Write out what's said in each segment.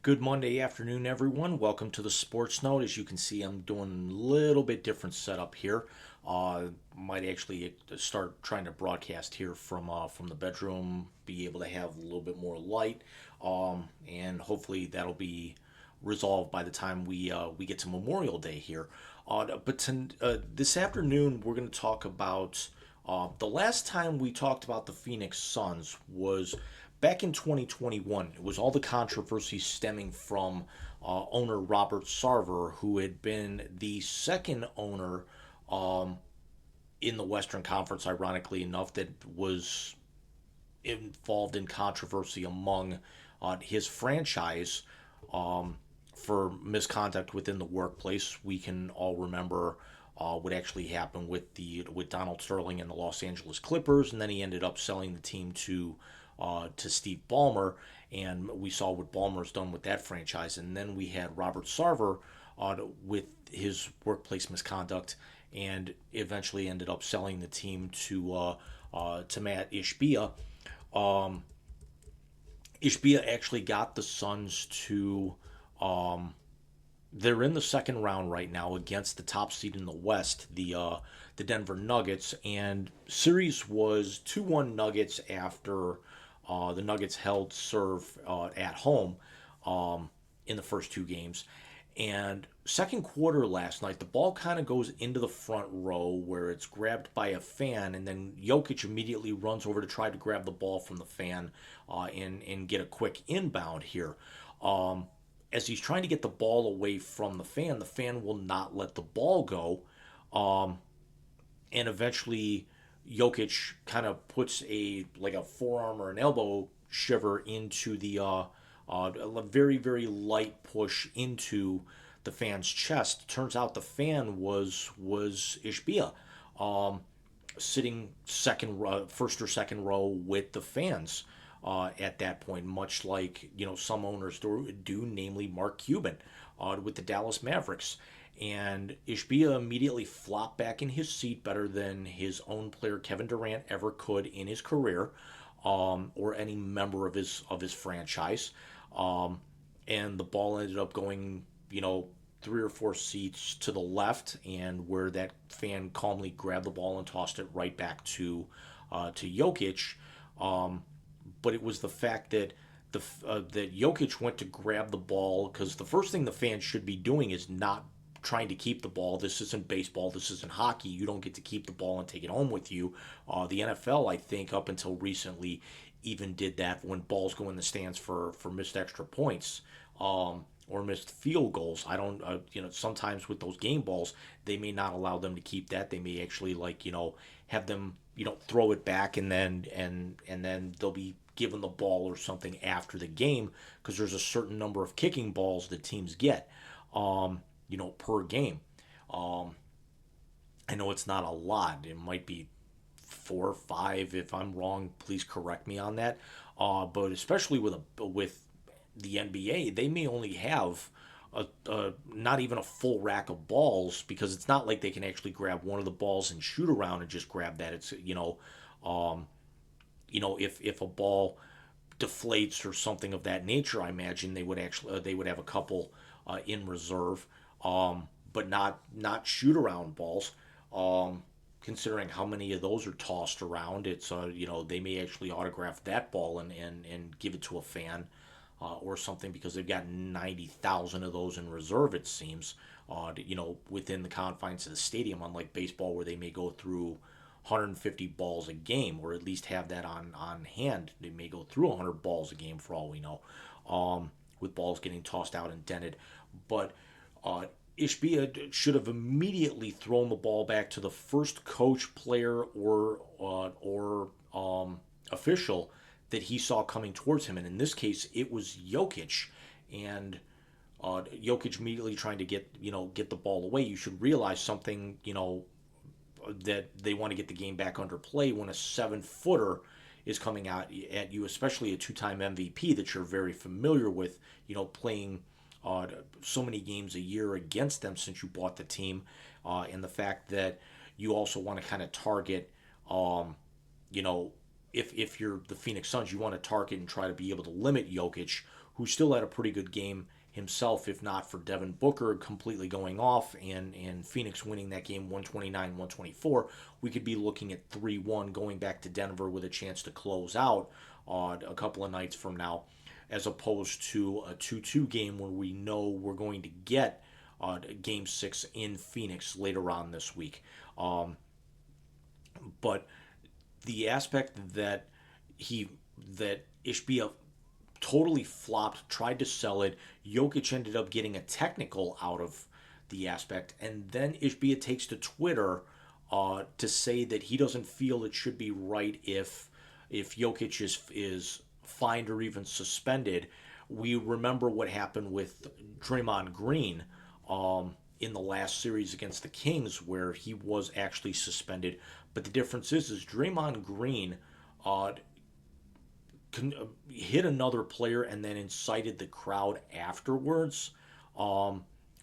Good Monday afternoon, everyone. Welcome to the Sports Note. As you can see, I'm doing a little bit different setup here. Might actually start trying to broadcast here from the bedroom, be able to have a little bit more light, and hopefully that'll be resolved by the time we get to Memorial Day here. This afternoon, we're going to talk about the last time we talked about the Phoenix Suns was back in 2021. It was all the controversy stemming from owner Robert Sarver, who had been the second owner um, in the Western Conference, ironically enough, that was involved in controversy among his franchise for misconduct within the workplace. We can all remember what actually happened with Donald Sterling and the Los Angeles Clippers, and then he ended up selling the team to Steve Ballmer, and we saw what Ballmer's done with that franchise. And then we had Robert Sarver with his workplace misconduct, and eventually ended up selling the team to Matt Ishbia. Um, Ishbia actually got the Suns to um, they're in the second round right now against the top seed in the West, the Denver Nuggets, and series was 2-1 Nuggets after the Nuggets held serve at home in the first two games. And second quarter last night, the ball kind of goes into the front row where it's grabbed by a fan, and then Jokic immediately runs over to try to grab the ball from the fan and get a quick inbound here. Um, as he's trying to get the ball away from the fan will not let the ball go. Um, and eventually Jokic kind of puts a forearm or an elbow shiver into a very very light push into the fan's chest. Turns out the fan was Ishbia, um, sitting first or second row with the fans at that point, much like some owners do, namely Mark Cuban with the Dallas Mavericks. And Ishbia immediately flopped back in his seat better than his own player Kevin Durant ever could in his career, or any member of his franchise. Um, and the ball ended up going, three or four seats to the left, and where that fan calmly grabbed the ball and tossed it right back to Jokic. Um, but it was the fact that that Jokic went to grab the ball, because the first thing the fans should be doing is not trying to keep the ball. This isn't baseball. This isn't hockey. You don't get to keep the ball and take it home with you. The NFL, I think, up until recently, even did that when balls go in the stands for missed extra points. Or missed field goals. I don't, sometimes with those game balls, they may not allow them to keep that. They may actually have them, throw it back, and then they'll be given the ball or something after the game, because there's a certain number of kicking balls that teams get, per game. Um, I know it's not a lot. It might be four or five. If I'm wrong, please correct me on that. But especially with the NBA, they may only have not even a full rack of balls, because it's not like they can actually grab one of the balls and shoot around and just grab that. It's um, if a ball deflates or something of that nature, I imagine they would have a couple in reserve, but not shoot around balls. Considering how many of those are tossed around, it's they may actually autograph that ball and give it to a fan or something, because they've got 90,000 of those in reserve, it seems, within the confines of the stadium, unlike baseball where they may go through 150 balls a game, or at least have that on hand. They may go through 100 balls a game for all we know, with balls getting tossed out and dented. But uh, Ishbia should have immediately thrown the ball back to the first coach, player, or official that he saw coming towards him, and in this case, it was Jokic. And Jokic immediately trying to get the ball away. You should realize something, that they want to get the game back under play when a 7-footer is coming out at you, especially a two-time MVP that you're very familiar with, playing so many games a year against them since you bought the team, and the fact that you also want to kind of target, you know, if you're the Phoenix Suns, you want to target and try to be able to limit Jokic, who still had a pretty good game himself, if not for Devin Booker completely going off and Phoenix winning that game 129-124, we could be looking at 3-1 going back to Denver with a chance to close out a couple of nights from now, as opposed to a 2-2 game where we know we're going to get Game 6 in Phoenix later on this week. But the aspect that Ishbia totally flopped, tried to sell it. Jokic ended up getting a technical out of the aspect, and then Ishbia takes to Twitter to say that he doesn't feel it should be right if Jokic is fined or even suspended. We remember what happened with Draymond Green in the last series against the Kings, where he was actually suspended. But the difference is Draymond Green hit another player and then incited the crowd afterwards,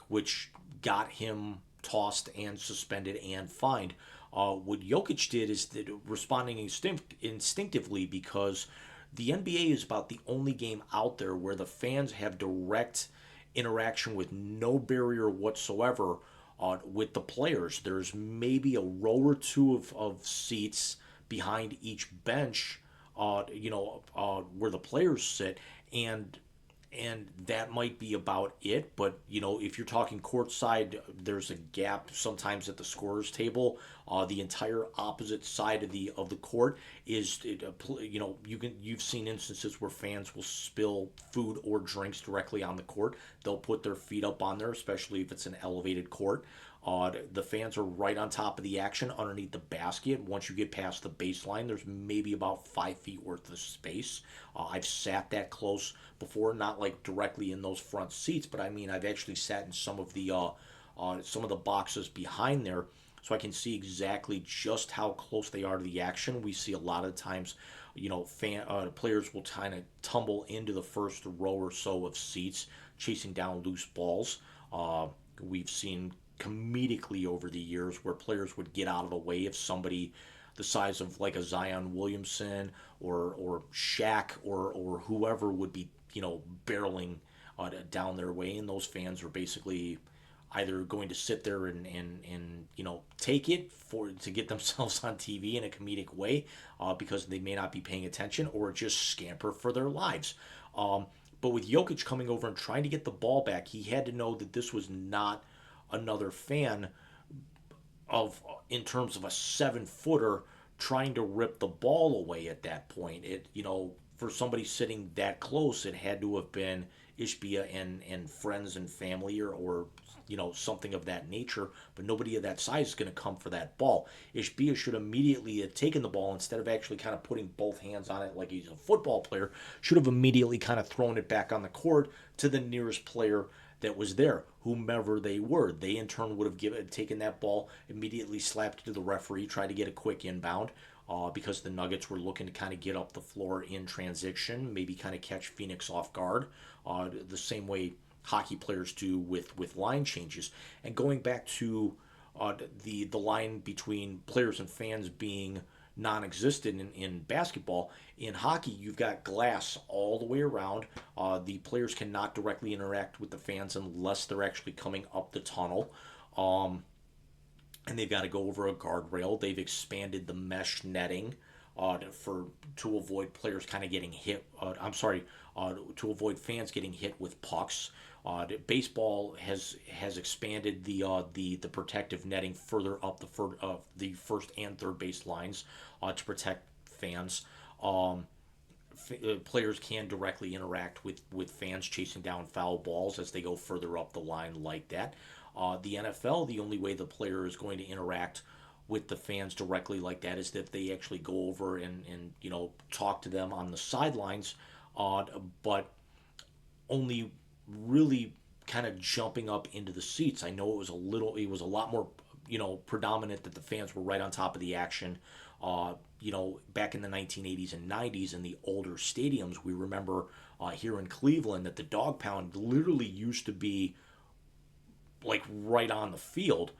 which got him tossed and suspended and fined. What Jokic did is that responding instinctively, because the NBA is about the only game out there where the fans have direct interaction with no barrier whatsoever with the players. There's maybe a row or two of seats behind each bench, where the players sit, and that might be about it. But if you're talking courtside, there's a gap sometimes at the scorers table. The entire opposite side of the court is, you've seen instances where fans will spill food or drinks directly on the court. They'll put their feet up on there, especially if it's an elevated court. The fans are right on top of the action underneath the basket. Once you get past the baseline, there's maybe about 5 feet worth of space. I've sat that close before, not like directly in those front seats, but I mean I've actually sat in some of the boxes behind there, so I can see exactly just how close they are to the action. We see a lot of times, players will kind of tumble into the first row or so of seats, chasing down loose balls. We've seen comedically over the years where players would get out of the way if somebody the size of like a Zion Williamson or Shaq or whoever would be barreling down their way, and those fans are basically either going to sit there and take it to get themselves on TV in a comedic way, because they may not be paying attention, or just scamper for their lives. But with Jokic coming over and trying to get the ball back, he had to know that this was not another fan in terms of a 7-footer trying to rip the ball away at that point. For somebody sitting that close, it had to have been Ishbia and friends and family, or something of that nature, but nobody of that size is going to come for that ball. Ishbia should immediately have taken the ball, instead of actually kind of putting both hands on it like he's a football player, should have immediately kind of thrown it back on the court to the nearest player that was there, whomever they were. They in turn would have taken that ball, immediately slapped it to the referee, tried to get a quick inbound, because the Nuggets were looking to kind of get up the floor in transition, maybe kind of catch Phoenix off guard, the same way hockey players do with line changes. And going back to the line between players and fans being non-existent in basketball, in hockey you've got glass all the way around. The players cannot directly interact with the fans unless they're actually coming up the tunnel, and they've got to go over a guardrail. They've expanded the mesh netting to avoid players kind of getting hit. To avoid fans getting hit with pucks. Baseball has expanded the protective netting further up the first and third base lines to protect fans. Players can directly interact with fans chasing down foul balls as they go further up the line like that. The NFL, the only way the player is going to interact with the fans directly like that is that they actually go over and talk to them on the sidelines, but only really kind of jumping up into the seats. I know it was a lot more predominant that the fans were right on top of the action. Back in the 1980s and 90s in the older stadiums, we remember here in Cleveland that the dog pound literally used to be like right on the field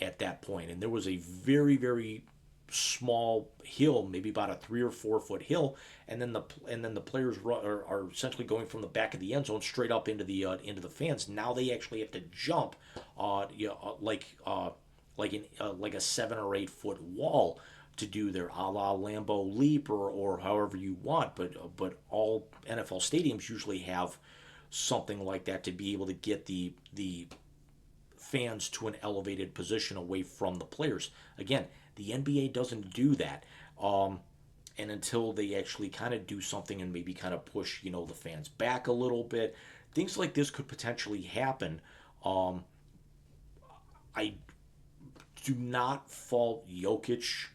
at that point, and there was a very, very small hill, maybe about a 3 or 4 foot hill, and then the players are essentially going from the back of the end zone straight up into the fans. Now they actually have to jump, like a 7 or 8 foot wall to do their a la Lambeau leap or however you want. But all NFL stadiums usually have something like that to be able to get the fans to an elevated position away from the players. Again, the NBA doesn't do that. And until they actually kind of do something and maybe kind of push, the fans back a little bit, things like this could potentially happen. Um, I do not fault Jokic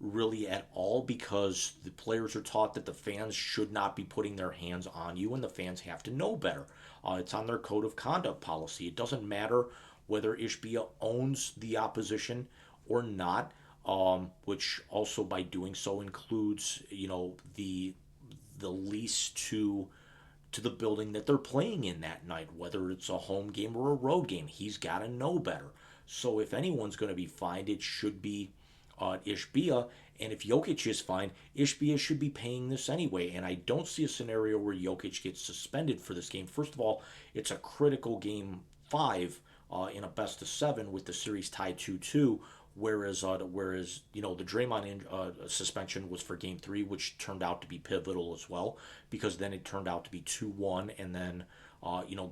really at all because the players are taught that the fans should not be putting their hands on you and the fans have to know better. It's on their code of conduct policy. It doesn't matter whether Ishbia owns the opposition or not, which also by doing so includes, the lease to the building that they're playing in that night, whether it's a home game or a road game. He's got to know better. So if anyone's going to be fined, it should be Ishbia. And if Jokic is fined, Ishbia should be paying this anyway. And I don't see a scenario where Jokic gets suspended for this game. First of all, it's a critical game 5 in a best of 7 with the series tied 2-2. Whereas the Draymond suspension was for Game 3, which turned out to be pivotal as well, because then it turned out to be 2-1, and then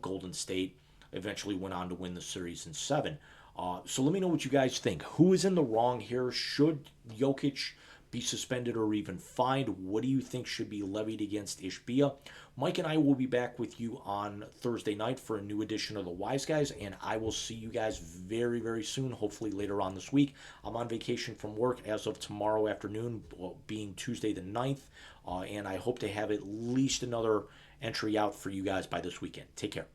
Golden State eventually went on to win the series in 7. So let me know what you guys think. Who is in the wrong here? Should Jokic be suspended or even fined? What do you think should be levied against Ishbia? Mike and I will be back with you on Thursday night for a new edition of the Wise Guys, and I will see you guys very, very soon, hopefully later on this week. I'm on vacation from work as of tomorrow afternoon, being Tuesday the 9th, and I hope to have at least another entry out for you guys by this weekend. Take care.